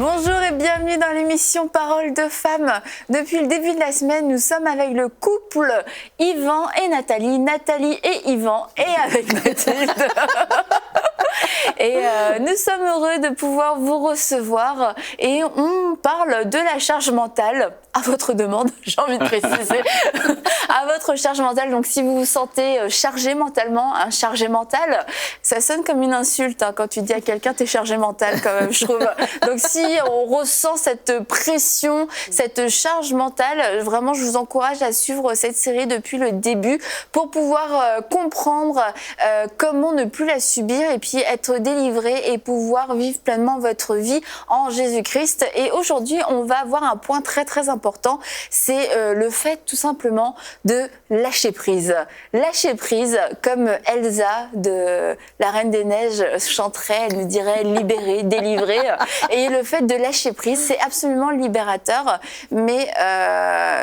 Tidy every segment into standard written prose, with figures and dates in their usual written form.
Bonjour et bienvenue dans l'émission Parole de femmes. Depuis le début de la semaine, nous sommes avec le couple Yvan et Nathalie, Nathalie et Yvan, et avec Mathilde. Et nous sommes heureux de pouvoir vous recevoir et on parle de la charge mentale, à votre demande, j'ai envie de préciser, à votre charge mentale. Donc si vous vous sentez chargé mentalement, un chargé mental, ça sonne comme une insulte quand tu dis à quelqu'un t'es chargé mental quand même, je trouve. Donc si on ressent cette pression, cette charge mentale, vraiment je vous encourage à suivre cette série depuis le début pour pouvoir comprendre comment ne plus la subir et puis être délivré et pouvoir vivre pleinement votre vie en Jésus-Christ. Et aujourd'hui, on va avoir un point très très important, c'est le fait tout simplement de lâcher prise. Lâcher prise, comme Elsa de La Reine des Neiges chanterait, elle nous dirait libérée, délivrée. Et le fait de lâcher prise, c'est absolument libérateur, mais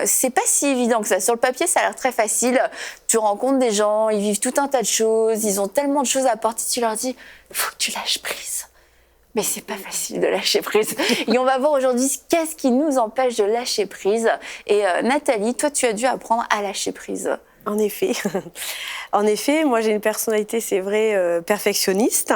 c'est pas si évident que ça. Sur le papier, ça a l'air très facile. Tu rencontres des gens, ils vivent tout un tas de choses, ils ont tellement de choses à apporter, tu leur dis faut que tu lâches prise. Mais c'est pas facile de lâcher prise. Et on va voir aujourd'hui qu'est-ce qui nous empêche de lâcher prise. Et Nathalie, toi, tu as dû apprendre à lâcher prise. En effet. En effet, moi j'ai une personnalité, c'est vrai, perfectionniste.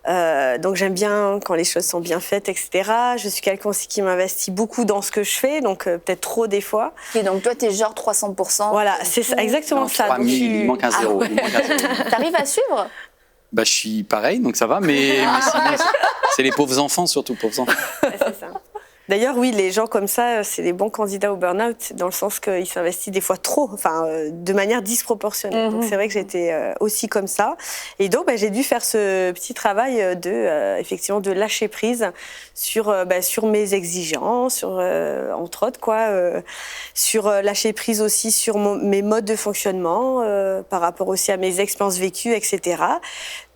Donc j'aime bien quand les choses sont bien faites, etc. Je suis quelqu'un aussi qui m'investit beaucoup dans ce que je fais, donc peut-être trop des fois. Et donc toi, t'es genre 300%. Voilà, c'est ça, exactement ça. 3000, il manque un zéro. T'arrives à suivre ? Bah, je suis pareil, donc ça va, mais sinon, c'est les pauvres enfants, surtout pauvres enfants. C'est ça. D'ailleurs, oui, les gens comme ça, c'est des bons candidats au burn-out, dans le sens qu'ils s'investissent des fois trop, enfin, de manière disproportionnée. Donc c'est vrai que j'étais aussi comme ça. Et donc, j'ai dû faire ce petit travail effectivement, de lâcher prise sur mes exigences, entre autres, sur lâcher prise aussi sur mes modes de fonctionnement, par rapport aussi à mes expériences vécues, etc.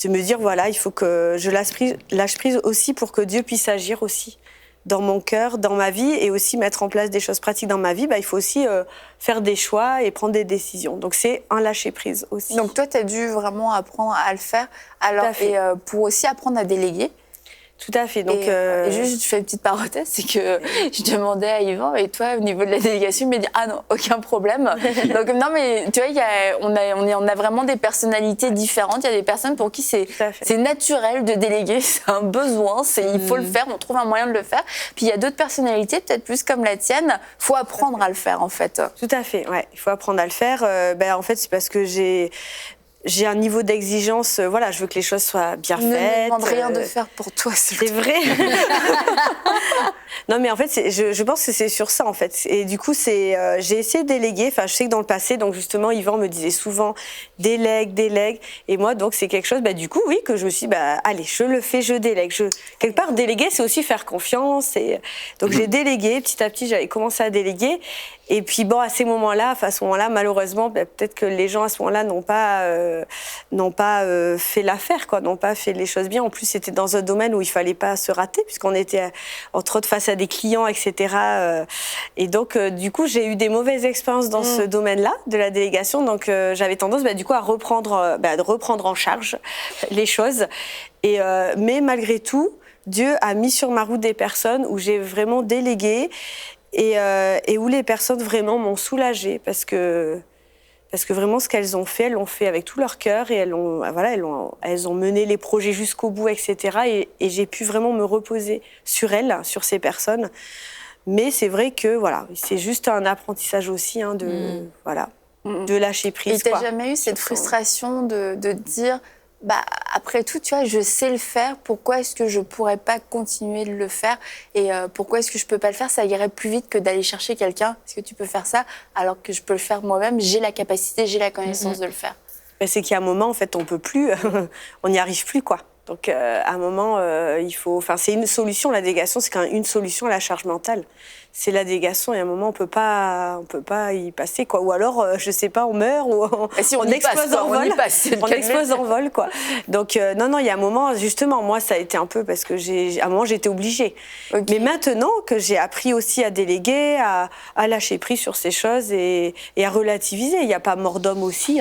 De me dire, voilà, il faut que je lâche prise aussi pour que Dieu puisse agir aussi dans mon cœur, dans ma vie, et aussi mettre en place des choses pratiques dans ma vie. Il faut aussi faire des choix et prendre des décisions. Donc c'est un lâcher-prise aussi. Donc toi, tu as dû vraiment apprendre à le faire. Alors, et pour aussi apprendre à déléguer. Tout à fait. Donc, et juste, je fais une petite parenthèse, c'est que je demandais à Yvan, et toi, au niveau de la délégation, il m'a dit « Ah non, aucun problème ». Donc non, mais tu vois, on a vraiment des personnalités différentes. Il y a des personnes pour qui c'est naturel de déléguer, c'est un besoin, il faut le faire, on trouve un moyen de le faire. Puis il y a d'autres personnalités, peut-être plus comme la tienne, il faut apprendre à le faire en fait. Tout à fait, ouais, il faut apprendre à le faire. En fait, c'est parce que j'ai un niveau d'exigence, je veux que les choses soient bien faites. Ne demande rien de faire pour toi. C'est vrai. Non, mais en fait, je pense que c'est sur ça, en fait. Et du coup, j'ai essayé de déléguer. Enfin, je sais que dans le passé, donc justement, Yvan me disait souvent délègue. Et moi, donc, c'est quelque chose, du coup, oui, que je me suis dit, allez, je le fais, je délègue. Quelque part, déléguer, c'est aussi faire confiance. Et donc, j'ai délégué. Petit à petit, j'avais commencé à déléguer. Et puis, à ce moment-là, malheureusement, peut-être que les gens, à ce moment-là, n'ont pas fait l'affaire, n'ont pas fait les choses bien. En plus, c'était dans un domaine où il fallait pas se rater, puisqu'on était, entre autres, face à des clients, etc. Et donc, du coup, j'ai eu des mauvaises expériences dans ce domaine-là, de la délégation. Donc, j'avais tendance, du coup, à de reprendre en charge les choses. Et, mais malgré tout, Dieu a mis sur ma route des personnes où j'ai vraiment délégué et où les personnes vraiment m'ont soulagée parce que vraiment ce qu'elles ont fait, elles l'ont fait avec tout leur cœur et elles ont mené les projets jusqu'au bout, etc. Et j'ai pu vraiment me reposer sur elles, sur ces personnes. Mais c'est vrai que c'est juste un apprentissage aussi de lâcher prise. Et t'as jamais eu cette frustration de dire après tout, tu vois, je sais le faire, pourquoi est-ce que je pourrais pas continuer de le faire et pourquoi est-ce que je peux pas le faire? Ça irait plus vite que d'aller chercher quelqu'un. Est-ce que tu peux faire ça alors que je peux le faire moi-même? J'ai la capacité, j'ai la connaissance de le faire. C'est qu'à un moment, en fait, on peut plus, on n'y arrive plus, quoi. Donc, à un moment, c'est une solution, la délégation, c'est quand même une solution à la charge mentale. C'est la délégation et à un moment, on peut pas y passer, quoi. Ou alors, je sais pas, on meurt ou on explose en vol. On explose en vol, quoi. Donc, non, il y a un moment, justement, moi, ça a été un peu parce que à un moment, j'étais obligée. Okay. Mais maintenant que j'ai appris aussi à déléguer, à lâcher prise sur ces choses et à relativiser, il n'y a pas mort d'homme aussi,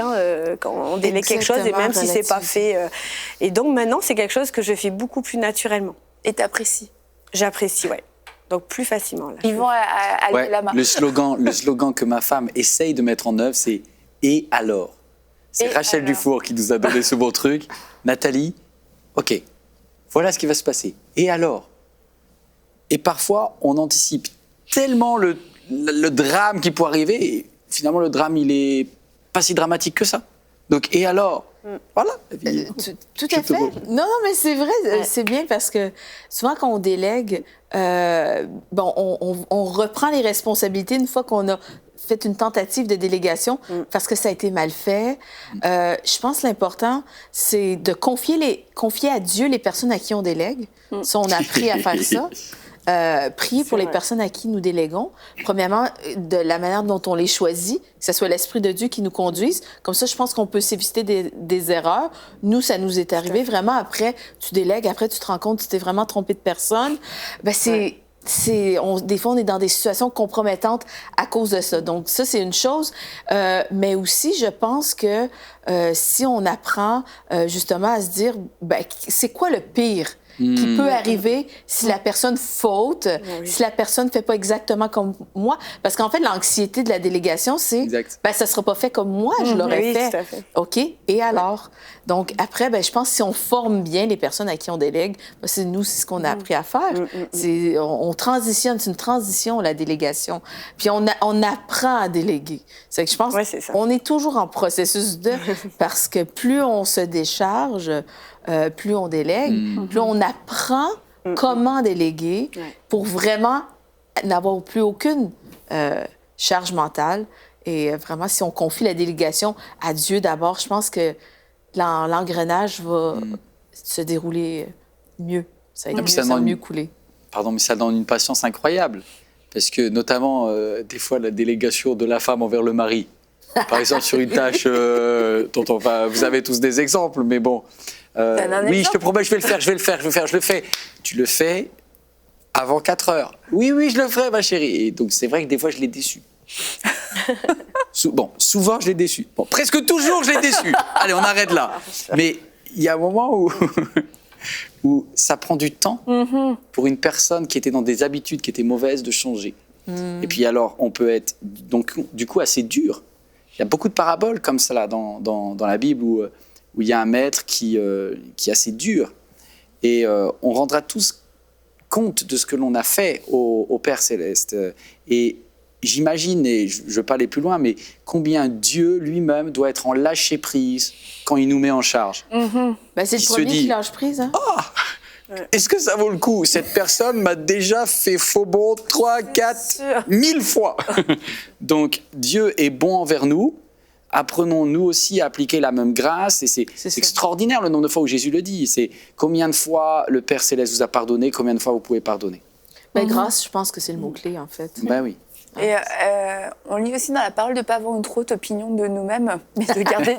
quand on délègue quelque chose et même si c'est pas fait. Et donc, maintenant, c'est quelque chose que je fais beaucoup plus naturellement. Et t'apprécies? J'apprécie, ouais. Donc plus facilement. Là. Yvan a levé la main. Le slogan que ma femme essaye de mettre en œuvre, c'est « Et alors ?» C'est Et Rachel alors Dufour qui nous a donné ce beau truc. Nathalie, ok, voilà ce qui va se passer. Et alors? Et parfois, on anticipe tellement le drame qui peut arriver, et finalement, le drame, il est pas si dramatique que ça. Donc, et alors? Voilà. Tout à fait. Non, mais c'est vrai, c'est bien parce que souvent quand on délègue, on reprend les responsabilités une fois qu'on a fait une tentative de délégation parce que ça a été mal fait. Je pense que l'important, c'est de confier à Dieu les personnes à qui on délègue. Ça, on a appris à faire ça. Prier pour les personnes à qui nous déléguons. Premièrement, de la manière dont on les choisit, que ce soit l'Esprit de Dieu qui nous conduise. Comme ça, je pense qu'on peut s'éviter des erreurs. Nous, ça nous est arrivé vraiment. Après, tu délègues, après, tu te rends compte que tu t'es vraiment trompé de personne. Ben, des fois, on est dans des situations compromettantes à cause de ça. Donc, ça, c'est une chose. Mais aussi, je pense que si on apprend justement à se dire, ben, c'est quoi le pire qui peut arriver si la personne faute, si la personne ne fait pas exactement comme moi. Parce qu'en fait, l'anxiété de la délégation, c'est ben, ça ne sera pas fait comme moi, je l'aurais fait. Tout à fait. OK, et alors? Donc, après, ben, je pense que si on forme bien les personnes à qui on délègue, ben, c'est ce qu'on a appris à faire. On transitionne, c'est une transition, la délégation. Puis on apprend à déléguer. C'est que je pense qu'on est toujours en processus de... Parce que plus on se décharge, plus on délègue, plus on apprend comment déléguer pour vraiment n'avoir plus aucune charge mentale. Et vraiment, si on confie la délégation à Dieu d'abord, je pense que l'engrenage va se dérouler mieux. Ça va mieux couler. Pardon, mais ça donne une patience incroyable. Parce que notamment, des fois, la délégation de la femme envers le mari. Par exemple, sur une tâche dont vous avez tous des exemples, mais bon... oui, je te promets, je vais le faire. Tu le fais avant 4 heures. Oui, je le ferai, ma chérie. Et donc, c'est vrai que des fois, je l'ai déçu. Souvent, je l'ai déçu. Bon, presque toujours, je l'ai déçu. Allez, on arrête là. Mais il y a un moment où ça prend du temps pour une personne qui était dans des habitudes qui étaient mauvaises de changer. Et puis alors, on peut être donc, du coup assez dur. Il y a beaucoup de paraboles comme ça là, dans la Bible où il y a un maître qui est assez dur. Et on rendra tous compte de ce que l'on a fait au Père Céleste. Et j'imagine, et je ne veux pas aller plus loin, mais combien Dieu lui-même doit être en lâcher-prise quand il nous met en charge. Ben, c'est le premier qui lâche prise. Hein? Est-ce que ça vaut le coup? Cette personne m'a déjà fait faux bond 3, 4, 1000 fois. Donc, Dieu est bon envers nous. Apprenons nous aussi à appliquer la même grâce. Et c'est extraordinaire le nombre de fois où Jésus le dit. C'est combien de fois le Père Céleste vous a pardonné, combien de fois vous pouvez pardonner. Ben, grâce, je pense que c'est le mot-clé, en fait. Ben oui. Et on lit aussi dans la parole de ne pas avoir une trop haute opinion de nous-mêmes, mais de garder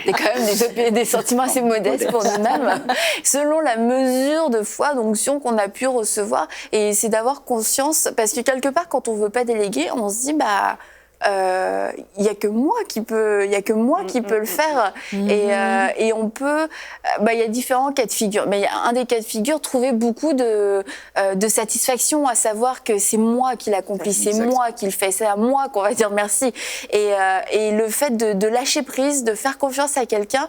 quand même des sentiments assez modestes pour nous-mêmes, selon la mesure de foi, d'onction qu'on a pu recevoir. Et c'est d'avoir conscience, parce que quelque part, quand on ne veut pas déléguer, on se dit, bah... il y a que moi qui peut le faire et on peut il y a différents cas de figure, mais il y a un des cas de figure, trouver beaucoup de satisfaction à savoir que c'est moi qui l'accomplis, c'est moi qui le fais, c'est à moi qu'on va dire merci et le fait de lâcher prise, de faire confiance à quelqu'un,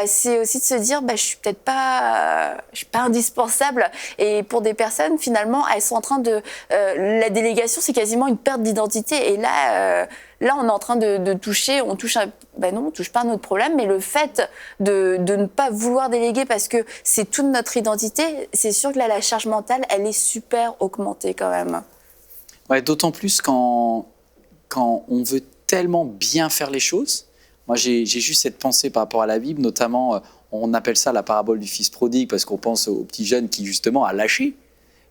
c'est aussi de se dire je suis pas indispensable. Et pour des personnes finalement elles sont en train de la délégation, c'est quasiment une perte d'identité. Et là, on est en train de toucher, on touche pas à notre problème, mais le fait de ne pas vouloir déléguer parce que c'est toute notre identité, c'est sûr que là, la charge mentale, elle est super augmentée quand même. Ouais, d'autant plus quand on veut tellement bien faire les choses. Moi, j'ai juste cette pensée par rapport à la Bible, notamment, on appelle ça la parabole du fils prodigue, parce qu'on pense au petit jeune qui, justement, a lâché.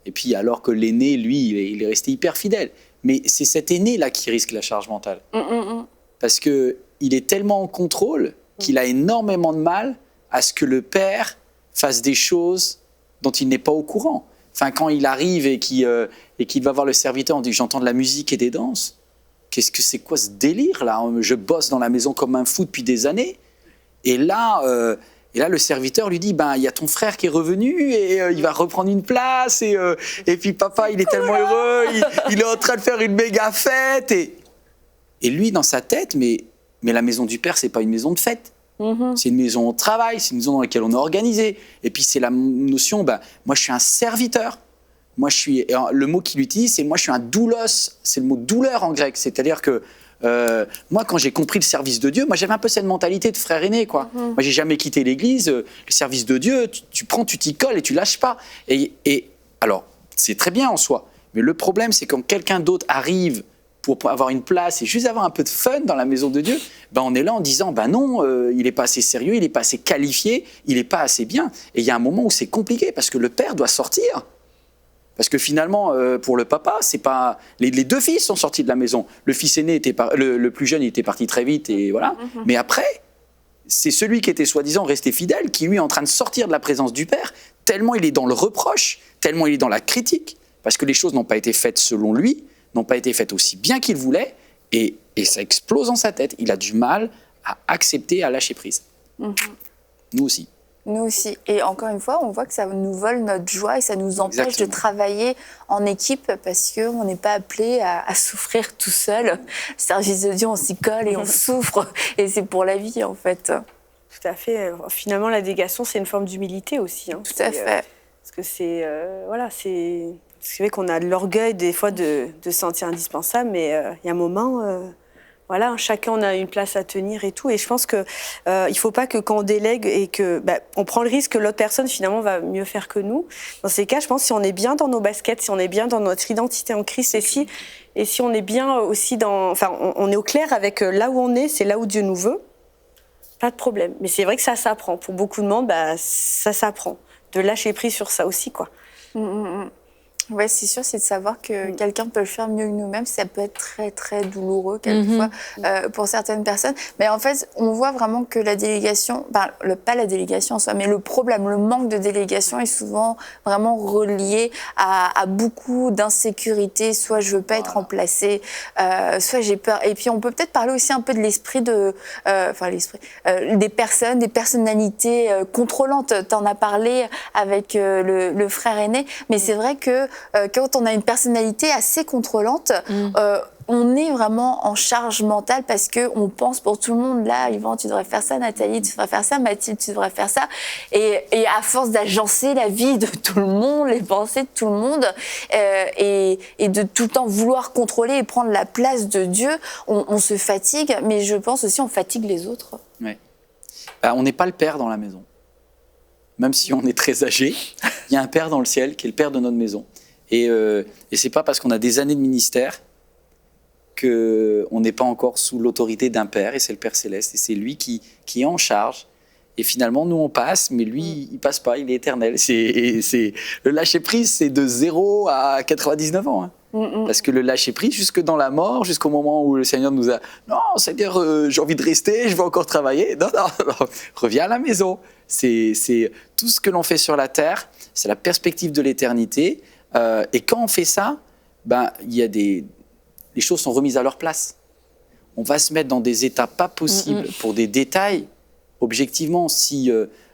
Et puis, alors que l'aîné, lui, il est resté hyper fidèle. Mais c'est cet aîné-là qui risque la charge mentale. Parce qu'il est tellement en contrôle qu'il a énormément de mal à ce que le père fasse des choses dont il n'est pas au courant. Enfin, quand il arrive et qu'il va voir le serviteur, on dit « j'entends de la musique et des danses ». Qu'est-ce que c'est quoi ce délire-là? Je bosse dans la maison comme un fou depuis des années. Et là, Et là, le serviteur lui dit, il y a ton frère qui est revenu et il va reprendre une place. Et puis papa, il est tellement heureux, il est en train de faire une méga fête. Et lui, dans sa tête, mais la maison du père, c'est pas une maison de fête. C'est une maison au travail, c'est une maison dans laquelle on est organisé. Et puis c'est la notion, moi je suis un serviteur. Moi je suis, le mot qu'il utilise, c'est moi je suis un doulos. C'est le mot douleur en grec. C'est-à-dire que moi quand j'ai compris le service de Dieu, moi j'avais un peu cette mentalité de frère aîné, quoi. Moi j'ai jamais quitté l'église. Le service de Dieu, tu prends, tu t'y colles et tu lâches pas. Et alors c'est très bien en soi. Mais le problème c'est quand quelqu'un d'autre arrive pour avoir une place et juste avoir un peu de fun dans la maison de Dieu, on est là en disant, non, il n'est pas assez sérieux, il n'est pas assez qualifié, il n'est pas assez bien. Et il y a un moment où c'est compliqué parce que le père doit sortir. Parce que finalement, pour le papa, c'est pas les deux fils sont sortis de la maison. Le fils aîné le plus jeune, il était parti très vite et voilà. Mais après, c'est celui qui était soi-disant resté fidèle qui lui est en train de sortir de la présence du père, tellement il est dans le reproche, tellement il est dans la critique, parce que les choses n'ont pas été faites selon lui, n'ont pas été faites aussi bien qu'il voulait, et ça explose dans sa tête. Il a du mal à accepter, à lâcher prise. Nous aussi. Nous aussi. Et encore une fois, on voit que ça nous vole notre joie et ça nous empêche de travailler en équipe parce qu'on n'est pas appelé à souffrir tout seul. Service de Dieu, on s'y colle et on souffre. Et c'est pour la vie, en fait. Tout à fait. Finalement, la délégation, c'est une forme d'humilité aussi. Tout à fait. Parce que c'est... C'est vrai qu'on a de l'orgueil des fois de se sentir indispensable, mais il y a un moment, chacun on a une place à tenir et tout. Et je pense que il faut pas que quand on délègue et que on prend le risque que l'autre personne finalement va mieux faire que nous. Dans ces cas, je pense si on est bien dans nos baskets, si on est bien dans notre identité en Christ, et si on est bien aussi on est au clair avec là où on est, c'est là où Dieu nous veut. Pas de problème. Mais c'est vrai que ça s'apprend. Pour beaucoup de monde, ça s'apprend. De lâcher prise sur ça aussi, quoi. Oui, c'est sûr, c'est de savoir que quelqu'un peut le faire mieux que nous-mêmes. Ça peut être très, très douloureux quelquefois pour certaines personnes. Mais en fait, on voit vraiment que la délégation, pas la délégation en soi, mais le problème, le manque de délégation est souvent vraiment relié à beaucoup d'insécurité. Soit je veux pas être remplacée, soit j'ai peur. Et puis, on peut peut-être parler aussi un peu de l'esprit des personnes, des personnalités contrôlantes. Tu en as parlé avec le frère aîné. Mais c'est vrai que quand on a une personnalité assez contrôlante, on est vraiment en charge mentale parce qu'on pense pour tout le monde. Là, Yvan, tu devrais faire ça, Nathalie, tu devrais faire ça, Mathilde, tu devrais faire ça. Et à force d'agencer la vie de tout le monde, les pensées de tout le monde, et de tout le temps vouloir contrôler et prendre la place de Dieu, on se fatigue, mais je pense aussi on fatigue les autres. Ouais. On n'est pas le père dans la maison. Même si on est très âgé, il y a un père dans le ciel qui est le père de notre maison. Et c'est pas parce qu'on a des années de ministère qu'on n'est pas encore sous l'autorité d'un père, et c'est le Père Céleste, et c'est lui qui est en charge. Et finalement, nous, on passe, mais lui, il passe pas, il est éternel. Le lâcher-prise, c'est de 0 à 99 ans. Parce que le lâcher-prise, jusque dans la mort, jusqu'au moment où le Seigneur nous a... Non, c'est-à-dire, j'ai envie de rester, je veux encore travailler. Non, reviens à la maison. C'est tout ce que l'on fait sur la terre, c'est la perspective de l'éternité. Et quand on fait ça, il y a les choses sont remises à leur place. On va se mettre dans des états pas possibles pour des détails. Objectivement, si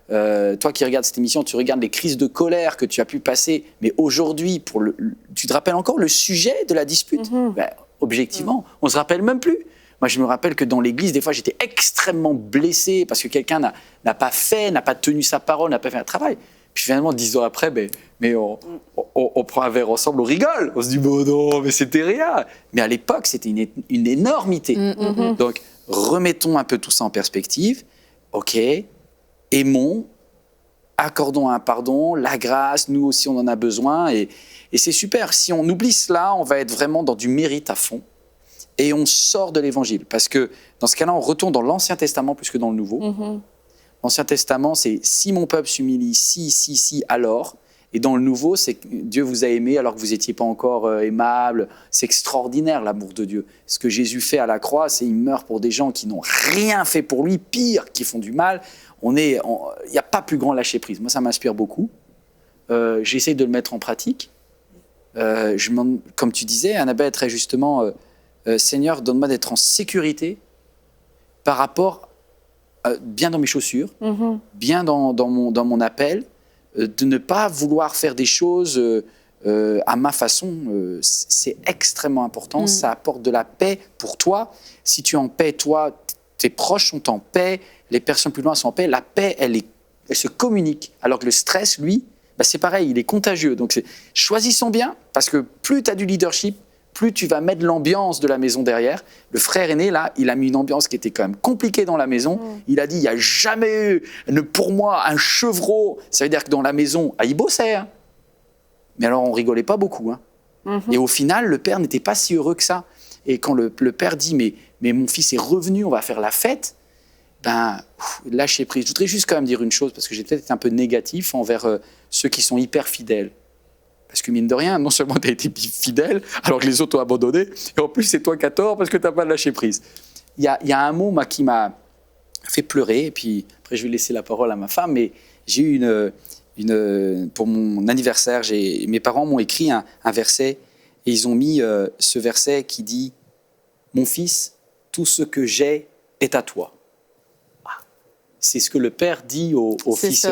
toi qui regardes cette émission, tu regardes les crises de colère que tu as pu passer, mais aujourd'hui, tu te rappelles encore le sujet de la dispute? Objectivement, on ne se rappelle même plus. Moi, je me rappelle que dans l'église, des fois, j'étais extrêmement blessé parce que quelqu'un n'a pas tenu sa parole, n'a pas fait un travail. Puis finalement, 10 ans après, on prend un verre ensemble, on rigole. On se dit, non, mais c'était rien. Mais à l'époque, c'était une énormité. Donc, remettons un peu tout ça en perspective. OK, aimons, accordons un pardon, la grâce, nous aussi, on en a besoin. Et c'est super. Si on oublie cela, on va être vraiment dans du mérite à fond. Et on sort de l'Évangile. Parce que dans ce cas-là, on retourne dans l'Ancien Testament plus que dans le Nouveau. L'Ancien Testament, c'est « si mon peuple s'humilie, si, alors ». Et dans le Nouveau, c'est que Dieu vous a aimé alors que vous n'étiez pas encore aimable. C'est extraordinaire, l'amour de Dieu. Ce que Jésus fait à la croix, c'est qu'il meurt pour des gens qui n'ont rien fait pour lui, pire, qui font du mal. Il n'y a pas plus grand lâcher-prise. Moi, ça m'inspire beaucoup. J'essaie de le mettre en pratique. Comme tu disais, Annabelle, très justement, Seigneur, donne-moi d'être en sécurité par rapport bien dans mes chaussures, bien dans mon appel, de ne pas vouloir faire des choses à ma façon. C'est extrêmement important. Ça apporte de la paix pour toi. Si tu es en paix, toi, tes proches sont en paix, les personnes plus loin sont en paix. La paix, elle se communique. Alors que le stress, lui, c'est pareil, il est contagieux. Donc, choisissons bien, parce que plus tu as du leadership, plus tu vas mettre l'ambiance de la maison derrière. Le frère aîné, là, il a mis une ambiance qui était quand même compliquée dans la maison. Il a dit, il n'y a jamais eu, pour moi, un chevreau. Ça veut dire que dans la maison, il bossait. Hein. Mais alors, on rigolait pas beaucoup. Hein. Et au final, le père n'était pas si heureux que ça. Et quand le père dit, mais mon fils est revenu, on va faire la fête, lâcher prise. Je voudrais juste quand même dire une chose, parce que j'ai peut-être été un peu négatif envers ceux qui sont hyper fidèles. Parce que mine de rien, non seulement tu as été fidèle, alors que les autres ont abandonné, et en plus c'est toi qui as tort parce que tu n'as pas lâché prise. Il y a un mot qui m'a fait pleurer, et puis après je vais laisser la parole à ma femme, mais j'ai eu pour mon anniversaire, mes parents m'ont écrit un verset, et ils ont mis ce verset qui dit « Mon fils, tout ce que j'ai est à toi ». C'est ce que le père dit au fils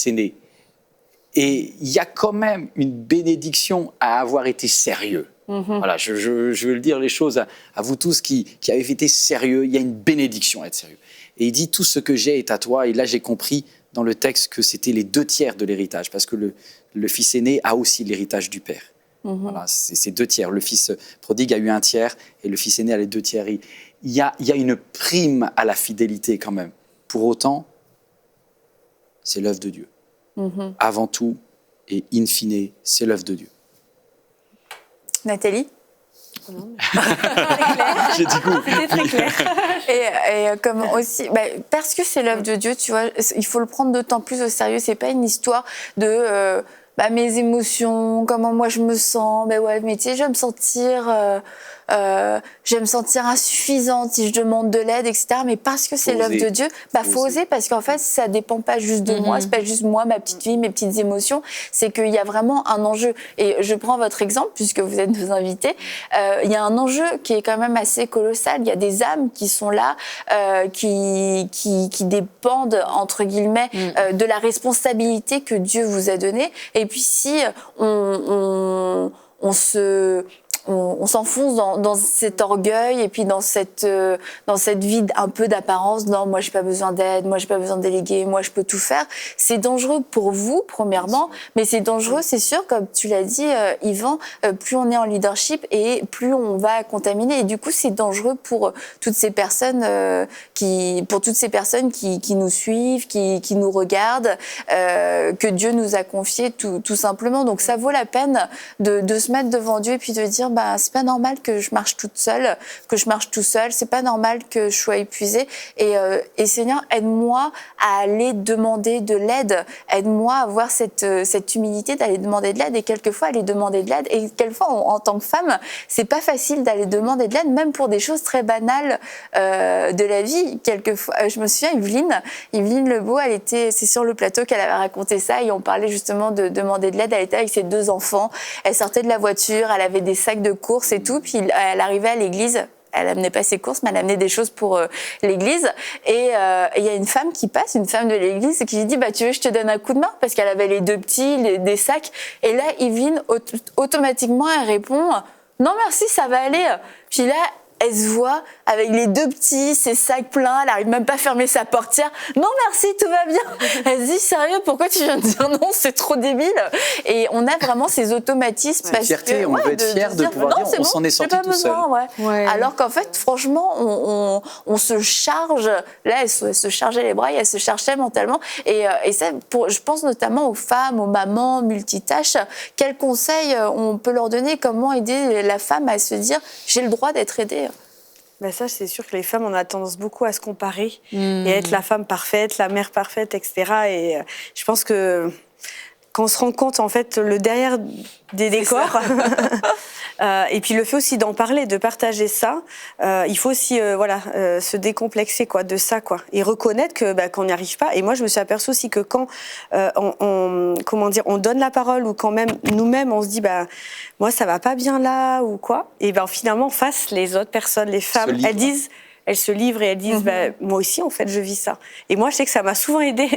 aîné. Et il y a quand même une bénédiction à avoir été sérieux. Voilà, je veux le dire les choses à vous tous qui avez été sérieux. Il y a une bénédiction à être sérieux. Et il dit, tout ce que j'ai est à toi. Et là, j'ai compris dans le texte que c'était les 2/3 de l'héritage, parce que le fils aîné a aussi l'héritage du père. Voilà, c'est 2/3. Le fils prodigue a eu 1/3 et le fils aîné a les 2/3. Il y a une prime à la fidélité quand même. Pour autant, c'est l'œuvre de Dieu. Avant tout et in fine, c'est l'œuvre de Dieu. Nathalie? J'ai dit coup. C'était très clair. Et comme aussi, parce que c'est l'œuvre de Dieu, tu vois, il faut le prendre d'autant plus au sérieux. C'est pas une histoire de mes émotions, comment moi je me sens. Mais tu sais, je vais me sentir insuffisante si je demande de l'aide, etc. Mais parce que c'est l'œuvre de Dieu, faut oser, parce qu'en fait, ça dépend pas juste de moi, c'est pas juste moi, ma petite vie, mes petites émotions, c'est qu'il y a vraiment un enjeu. Et je prends votre exemple, puisque vous êtes nos invités, il y a un enjeu qui est quand même assez colossal. Il y a des âmes qui sont là, qui dépendent, entre guillemets, de la responsabilité que Dieu vous a donnée. Et puis si on s'enfonce dans cet orgueil et puis dans cette vie un peu d'apparence. Non, moi j'ai pas besoin d'aide, moi j'ai pas besoin de déléguer, moi je peux tout faire. C'est dangereux pour vous premièrement, mais c'est dangereux, c'est sûr, comme tu l'as dit, Yvan. Plus on est en leadership et plus on va contaminer. Et du coup, c'est dangereux pour toutes ces personnes qui nous suivent, qui nous regardent, que Dieu nous a confié tout simplement. Donc ça vaut la peine de se mettre devant Dieu et puis de dire c'est pas normal que je marche toute seule, que je marche tout seul, c'est pas normal que je sois épuisée. Et Seigneur, aide-moi à aller demander de l'aide, aide-moi à avoir cette humilité d'aller demander de l'aide, et quelquefois aller demander de l'aide. Et quelquefois, en tant que femme, c'est pas facile d'aller demander de l'aide, même pour des choses très banales de la vie. Quelquefois, je me souviens, Yveline Lebeau, c'est sur le plateau qu'elle avait raconté ça, et on parlait justement de demander de l'aide. Elle était avec ses 2 enfants, elle sortait de la voiture, elle avait des sacs de courses et tout, puis elle arrivait à l'église. Elle amenait pas ses courses, mais elle amenait des choses pour l'église. Et il y a une femme qui passe, une femme de l'église, qui lui dit tu veux que je te donne un coup de main, parce qu'elle avait les 2 petits, des sacs. Et là, Yveline, automatiquement, elle répond non merci, ça va aller. Puis là, elle se voit avec les 2 petits, ses sacs pleins, elle n'arrive même pas à fermer sa portière. Non merci, tout va bien. Elle se dit sérieux, pourquoi tu viens de dire non, c'est trop débile. Et on a vraiment ces automatismes. Parce fierté, on veut être fier de pouvoir dire on s'en est sorti tout seul. Ouais. Alors qu'en fait, franchement, on se charge. Là, elle se chargeait les bras, et elle se chargeait mentalement. Et ça, je pense notamment aux femmes, aux mamans multitâches. Quels conseils on peut leur donner? Comment aider la femme à se dire j'ai le droit d'être aidée? Ça, c'est sûr que les femmes, on a tendance beaucoup à se comparer et à être la femme parfaite, la mère parfaite, etc. Et je pense que quand on se rend compte, en fait, le derrière des décors, et puis le fait aussi d'en parler, de partager ça, il faut aussi se décomplexer de ça, et reconnaître que qu'on n'y arrive pas. Et moi, je me suis aperçue aussi que quand on donne la parole, ou quand même nous-mêmes on se dit moi ça va pas bien là ou quoi, et finalement en face les autres personnes, les femmes, elles disent elles se livrent et elles disent moi aussi, en fait, je vis ça. Et moi, je sais que ça m'a souvent aidée.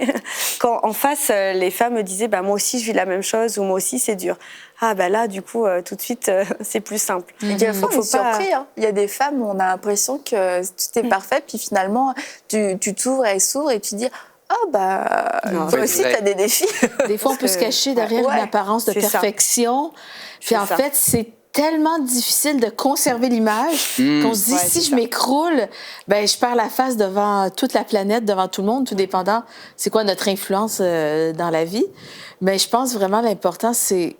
Quand en face, les femmes me disaient moi aussi, je vis la même chose ou moi aussi, c'est dur. Ah, là, du coup, tout de suite, c'est plus simple. Et des fois, on est surpris. Hein. Il y a des femmes où on a l'impression que tout est parfait, puis finalement, tu t'ouvres, elles s'ouvrent et tu dis toi aussi, tu as des défis. Des fois, on peut se cacher derrière une apparence de perfection. Puis en fait, c'est tellement difficile de conserver l'image qu'on se dit, si je m'écroule, je perds la face devant toute la planète, devant tout le monde, tout dépendant c'est quoi notre influence dans la vie. Mais je pense vraiment l'important, c'est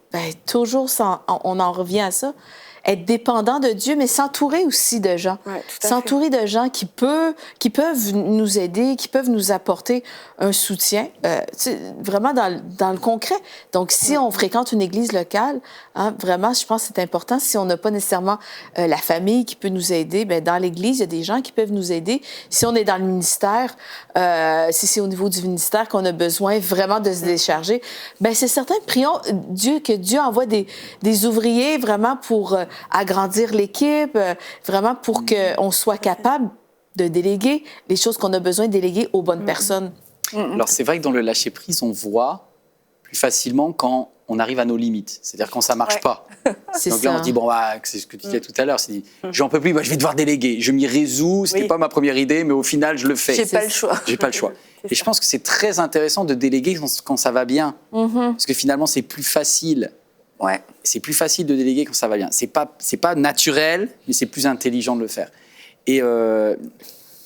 toujours, on en revient à ça, être dépendant de Dieu, mais s'entourer aussi de gens. S'entourer de gens qui peuvent nous aider, qui peuvent nous apporter un soutien, vraiment dans le concret. Donc, si on fréquente une église locale, vraiment, je pense que c'est important. Si on n'a pas nécessairement la famille qui peut nous aider, dans l'église, il y a des gens qui peuvent nous aider. Si on est dans le ministère, si c'est au niveau du ministère qu'on a besoin vraiment de se décharger, c'est certain, prions que Dieu envoie des ouvriers vraiment pour agrandir l'équipe, vraiment pour qu'on soit capable de déléguer les choses qu'on a besoin de déléguer aux bonnes personnes. Alors, c'est vrai que dans le lâcher-prise, on voit plus facilement quand on arrive à nos limites. C'est-à-dire quand ça ne marche pas. Donc là, on se dit, c'est ce que tu disais tout à l'heure, c'est dit, j'en peux plus, je vais devoir déléguer. Je m'y résous, ce n'était pas ma première idée, mais au final, je le fais. J'ai pas le choix. J'ai pas le choix. Et je pense que c'est très intéressant de déléguer quand ça va bien. Parce que finalement, c'est plus facile. C'est plus facile de déléguer quand ça va bien. C'est pas naturel, mais c'est plus intelligent de le faire. Et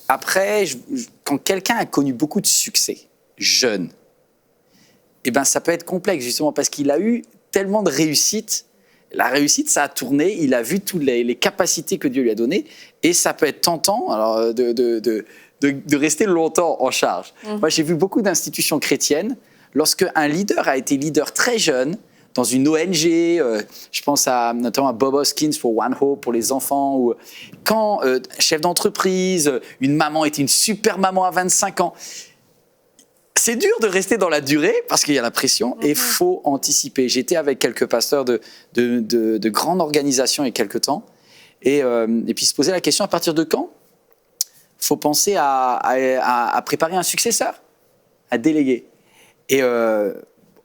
après, quand quelqu'un a connu beaucoup de succès, jeune, ça peut être complexe, justement, parce qu'il a eu tellement de réussite. La réussite, ça a tourné, il a vu toutes les capacités que Dieu lui a données, et ça peut être tentant alors, de rester longtemps en charge. Moi, j'ai vu beaucoup d'institutions chrétiennes, lorsque un leader a été leader très jeune, dans une ONG, je pense notamment à Bob Hoskins pour One Hope, pour les enfants, ou quand chef d'entreprise, une maman était une super maman à 25 ans. C'est dur de rester dans la durée parce qu'il y a la pression et il faut anticiper. J'étais avec quelques pasteurs de grandes organisations il y a quelques temps et puis se poser la question, à partir de quand il faut penser à préparer un successeur, à déléguer. Et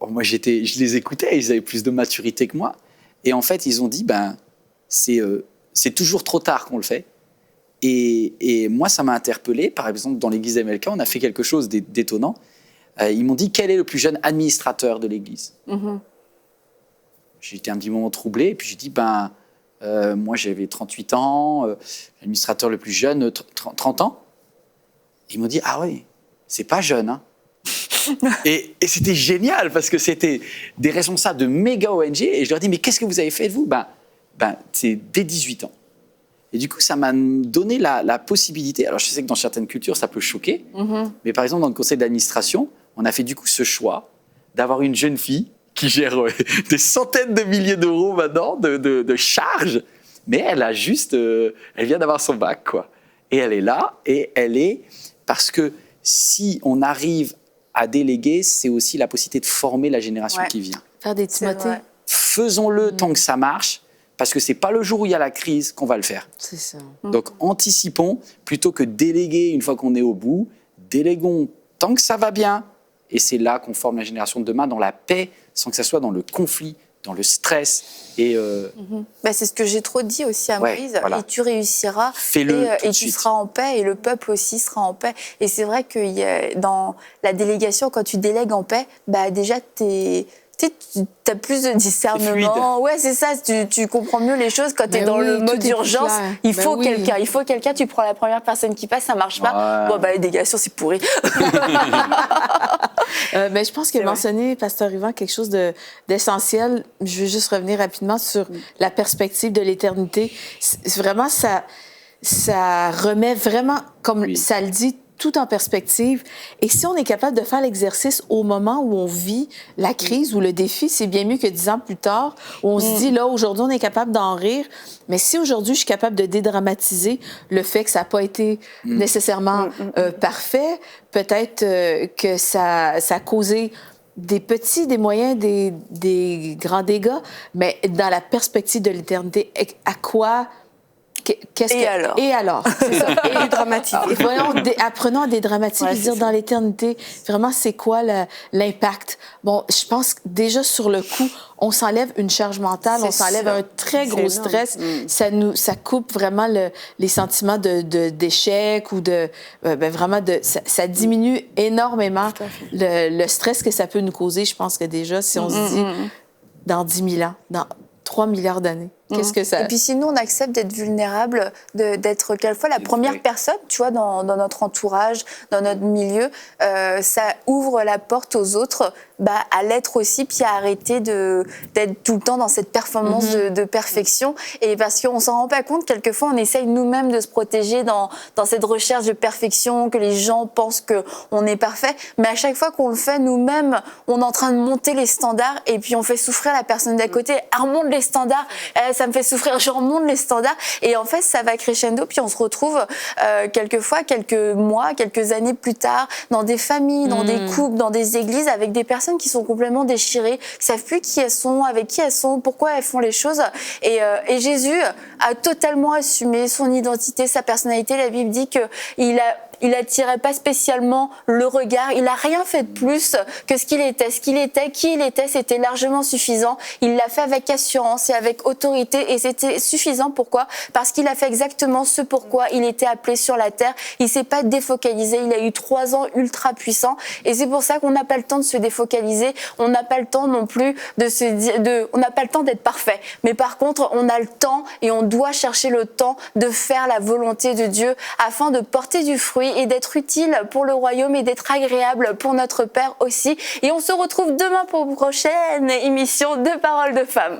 moi, je les écoutais, ils avaient plus de maturité que moi. Et en fait, ils ont dit, c'est toujours trop tard qu'on le fait. Et moi, ça m'a interpellé. Par exemple, dans l'église MLK, on a fait quelque chose d'étonnant. Ils m'ont dit, quel est le plus jeune administrateur de l'église ? J'ai été un petit moment troublé. Et puis, j'ai dit, moi, j'avais 38 ans. L'administrateur le plus jeune, 30 ans. Ils m'ont dit, ah oui, c'est pas jeune, hein. Et c'était génial parce que c'était des responsables de méga ONG et je leur dis mais qu'est-ce que vous avez fait de vous ? C'est dès 18 ans. Et du coup, ça m'a donné la possibilité. Alors, je sais que dans certaines cultures, ça peut choquer, mais par exemple, dans le conseil d'administration, on a fait du coup ce choix d'avoir une jeune fille qui gère des centaines de milliers d'euros maintenant de charges, mais elle a juste, elle vient d'avoir son bac, quoi. Et elle est là, et elle est parce que si on arrive à déléguer, c'est aussi la possibilité de former la génération qui vient. Faire des Timothée. Faisons-le tant que ça marche, parce que c'est pas le jour où il y a la crise qu'on va le faire. C'est ça. Donc anticipons, plutôt que déléguer une fois qu'on est au bout, déléguons tant que ça va bien, et c'est là qu'on forme la génération de demain dans la paix, sans que ça soit dans le conflit, dans le stress. Et c'est ce que j'ai trop dit aussi à Moïse. Voilà. Et tu réussiras. Fais-le et tu seras en paix et le peuple aussi sera en paix. Et c'est vrai que dans la délégation, quand tu délègues en paix, déjà tu as plus de discernement. Ouais, c'est ça. Tu comprends mieux les choses quand tu es dans le mode d'urgence. Il faut quelqu'un. Il faut quelqu'un. Tu prends la première personne qui passe, ça marche pas. Bon, la délégation, c'est pourri. Mais je pense que mentionner, Pasteur Yvan, quelque chose d'essentiel. Je veux juste revenir rapidement sur la perspective de l'éternité. C'est vraiment, ça remet vraiment, comme ça le dit, tout en perspective. Et si on est capable de faire l'exercice au moment où on vit la crise ou le défi, c'est bien mieux que 10 ans plus tard, où on se dit, là, aujourd'hui, on est capable d'en rire. Mais si aujourd'hui, je suis capable de dédramatiser le fait que ça n'a pas été nécessairement parfait, peut-être que ça a causé des petits, des moyens, des grands dégâts, mais dans la perspective de l'éternité, à quoi Et alors? C'est ça. Et dramatique. Et voyons, apprenons à dédramatiser, Ouais, et dire c'est dans ça. l'éternité, vraiment, c'est quoi l'impact? Bon, je pense que déjà sur le coup, on s'enlève une charge mentale, C'est on s'enlève sûr. un très gros C'est énorme. stress. Ça coupe vraiment les sentiments d'échec ou vraiment ça diminue énormément le stress que ça peut nous causer. Je pense que déjà, si on se dit dans 10 000 ans, dans 3 milliards d'années, qu'est-ce que ça... Et puis sinon, on accepte d'être vulnérable, d'être quelquefois la première personne, tu vois, dans notre entourage, dans notre milieu. Ça ouvre la porte aux autres à l'être aussi, puis à arrêter d'être tout le temps dans cette performance de perfection. Et parce qu'on s'en rend pas compte, quelquefois, on essaye nous-mêmes de se protéger dans cette recherche de perfection, que les gens pensent qu'on est parfait. Mais à chaque fois qu'on le fait, nous-mêmes, on est en train de monter les standards et puis on fait souffrir la personne d'à côté. Ah, on monte les standards, ça me fait souffrir, je remonte les standards. Et en fait, ça va crescendo, puis on se retrouve quelquefois, quelques mois, quelques années plus tard, dans des familles, dans des couples, dans des églises, avec des personnes qui sont complètement déchirées, qui savent plus qui elles sont, avec qui elles sont, pourquoi elles font les choses. Et Jésus a totalement assumé son identité, sa personnalité. La Bible dit il attirait pas spécialement le regard. Il a rien fait de plus que ce qu'il était. Ce qu'il était, qui il était, c'était largement suffisant. Il l'a fait avec assurance et avec autorité et c'était suffisant. Pourquoi? Parce qu'il a fait exactement ce pourquoi il était appelé sur la terre. Il s'est pas défocalisé. Il a eu 3 ans ultra puissants et c'est pour ça qu'on n'a pas le temps de se défocaliser. On n'a pas le temps non plus on n'a pas le temps d'être parfait. Mais par contre, on a le temps et on doit chercher le temps de faire la volonté de Dieu afin de porter du fruit et d'être utile pour le royaume et d'être agréable pour notre Père aussi. Et on se retrouve demain pour une prochaine émission de Paroles de Femmes.